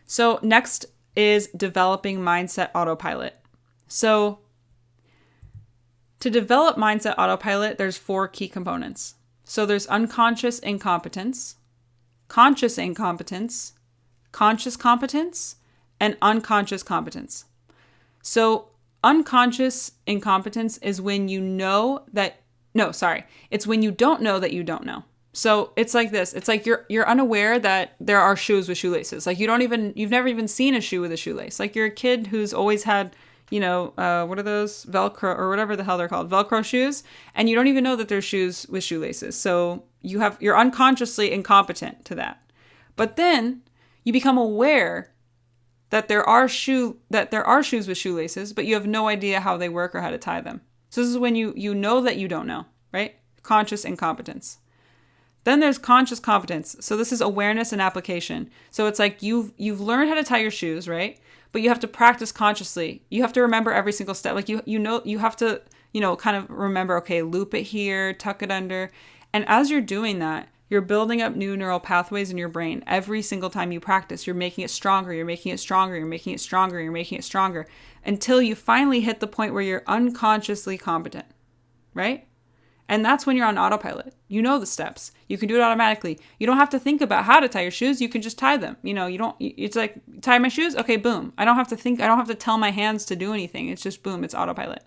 So next is developing mindset autopilot. So to develop mindset autopilot, there's 4 key components. So there's unconscious incompetence, conscious incompetence, conscious competence, and unconscious competence. So unconscious incompetence is when you know that, it's when you don't know that you don't know. So it's like this. It's like you're unaware that there are shoes with shoelaces. Like you've never even seen a shoe with a shoelace. Like you're a kid who's always had, what are those? Velcro or whatever the hell they're called, Velcro shoes. And you don't even know that there's shoes with shoelaces. So you're unconsciously incompetent to that. But then you become aware that there are shoes with shoelaces, but you have no idea how they work or how to tie them. So this is when you know that you don't know, right? Conscious incompetence. Then there's conscious competence. So this is awareness and application. So it's like you've learned how to tie your shoes, right? But you have to practice consciously. You have to remember every single step. Like you have to, kind of remember, okay, loop it here, tuck it under. And as you're doing that, you're building up new neural pathways in your brain. Every single time you practice, you're making it stronger, you're making it stronger, you're making it stronger, you're making it stronger, until you finally hit the point where you're unconsciously competent, right? And that's when you're on autopilot. You know the steps. You can do it automatically. You don't have to think about how to tie your shoes. You can just tie them. It's like, tie my shoes? Okay, boom. I don't have to think. I don't have to tell my hands to do anything. It's just boom, it's autopilot.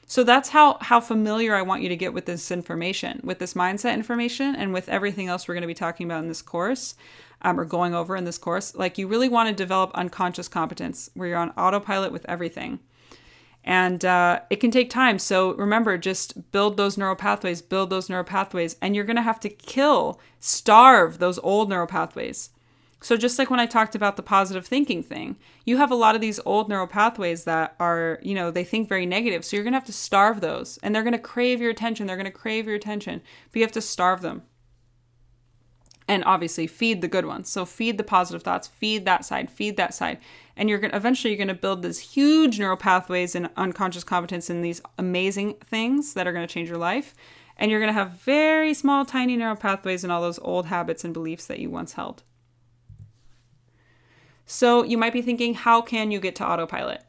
So that's how familiar I want you to get with this information, with this mindset information, and with everything else we're going to be talking about in this course, or going over in this course. Like you really want to develop unconscious competence where you're on autopilot with everything. And it can take time. So remember, just build those neural pathways, and you're going to have to starve those old neural pathways. So just like when I talked about the positive thinking thing, you have a lot of these old neural pathways that are, they think very negative. So you're going to have to starve those, and they're going to crave your attention. But you have to starve them. And obviously feed the good ones. So feed the positive thoughts, feed that side. And eventually you're going to build these huge neural pathways and unconscious competence in these amazing things that are going to change your life. And you're going to have very small, tiny neural pathways in all those old habits and beliefs that you once held. So you might be thinking, how can you get to autopilot?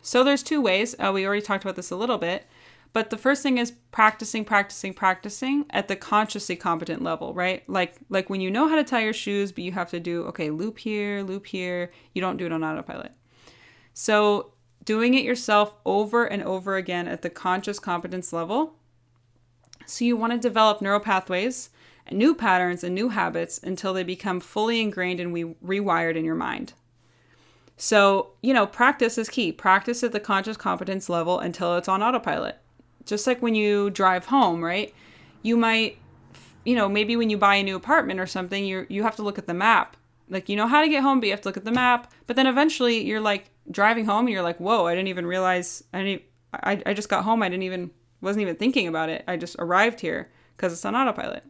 So there's 2 ways. We already talked about this a little bit. But the first thing is practicing at the consciously competent level, right? Like when you know how to tie your shoes, but you have to do, okay, loop here. You don't do it on autopilot. So doing it yourself over and over again at the conscious competence level. So you want to develop neural pathways and new patterns and new habits until they become fully ingrained and rewired in your mind. So, practice is key. Practice at the conscious competence level until it's on autopilot. Just like when you drive home, right? You might, maybe when you buy a new apartment or something, you have to look at the map. Like, you know how to get home, but you have to look at the map. But then eventually you're like driving home and you're like, whoa, I didn't even realize, I just got home. Wasn't even thinking about it. I just arrived here because it's on autopilot.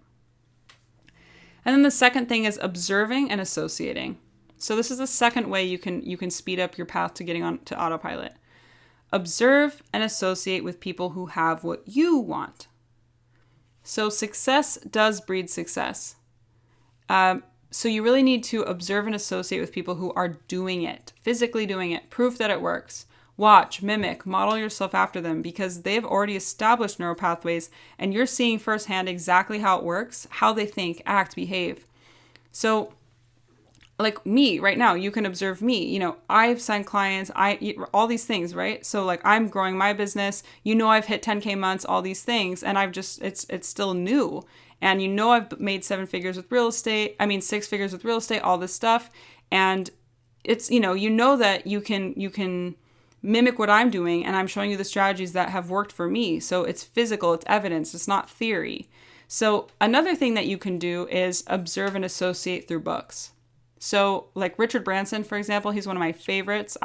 And then the second thing is observing and associating. So this is the second way you can speed up your path to getting on to autopilot. Observe and associate with people who have what you want. So success does breed success. So you really need to observe and associate with people who are doing it, physically doing it, proof that it works. Watch, mimic, model yourself after them because they've already established neural pathways and you're seeing firsthand exactly how it works, how they think, act, behave. So like me right now, you can observe me, I've signed clients, all these things, right? So like I'm growing my business, I've hit 10K months, all these things. And it's still new. And I've made 6 figures with real estate, all this stuff. And it's, that you can mimic what I'm doing. And I'm showing you the strategies that have worked for me. So it's physical, it's evidence, it's not theory. So another thing that you can do is observe and associate through books. So like Richard Branson, for example, he's one of my favorites.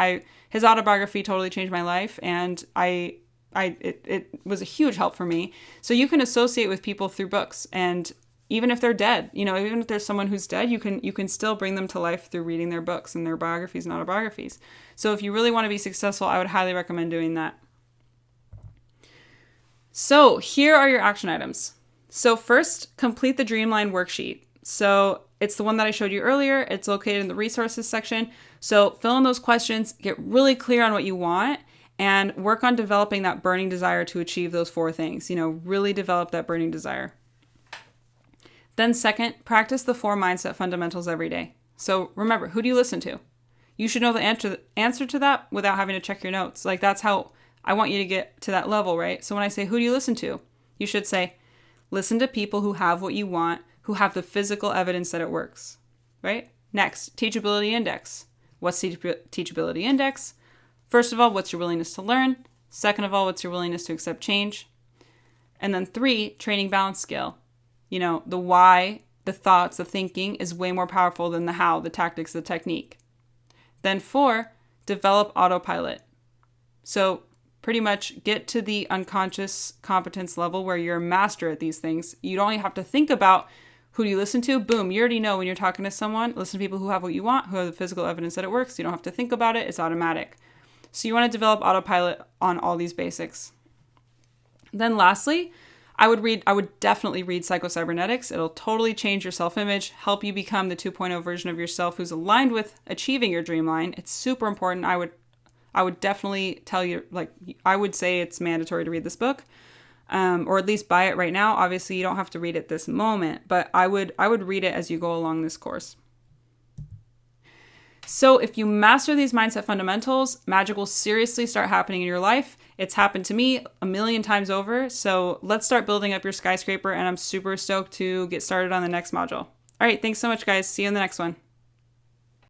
His autobiography totally changed my life and it was a huge help for me. So you can associate with people through books, and even if they're dead, even if there's someone who's dead, you can still bring them to life through reading their books and their biographies and autobiographies. So if you really want to be successful, I would highly recommend doing that. So here are your action items. So first, complete the Dreamline worksheet. So It's the one that I showed you earlier. It's located in the resources section. So fill in those questions, get really clear on what you want, and work on developing that burning desire to achieve those 4 things. Really develop that burning desire. Then second, practice the 4 mindset fundamentals every day. So remember, who do you listen to? You should know the answer to that without having to check your notes. Like, that's how I want you to get to that level, right? So when I say, who do you listen to? You should say, listen to people who have what you want, who have the physical evidence that it works, right? Next, teachability index. What's teachability index? First of all, what's your willingness to learn? Second of all, what's your willingness to accept change? And then 3, training balance scale. The why, the thoughts, the thinking is way more powerful than the how, the tactics, the technique. Then 4, develop autopilot. So pretty much get to the unconscious competence level where you're a master at these things. You don't even have to think about who do you listen to. Boom, you already know when you're talking to someone. Listen to people who have what you want, who have the physical evidence that it works. You don't have to think about it. It's automatic. So you want to develop autopilot on all these basics. Then lastly, I would definitely read Psycho-Cybernetics. It'll totally change your self-image, help you become the 2.0 version of yourself who's aligned with achieving your dream line. It's super important. I would definitely tell you, I would say it's mandatory to read this book, or at least buy it right now. Obviously, you don't have to read it this moment, but I would read it as you go along this course. So if you master these mindset fundamentals, magic will seriously start happening in your life. It's happened to me a million times over. So let's start building up your skyscraper, and I'm super stoked to get started on the next module. All right, thanks so much, guys. See you in the next one.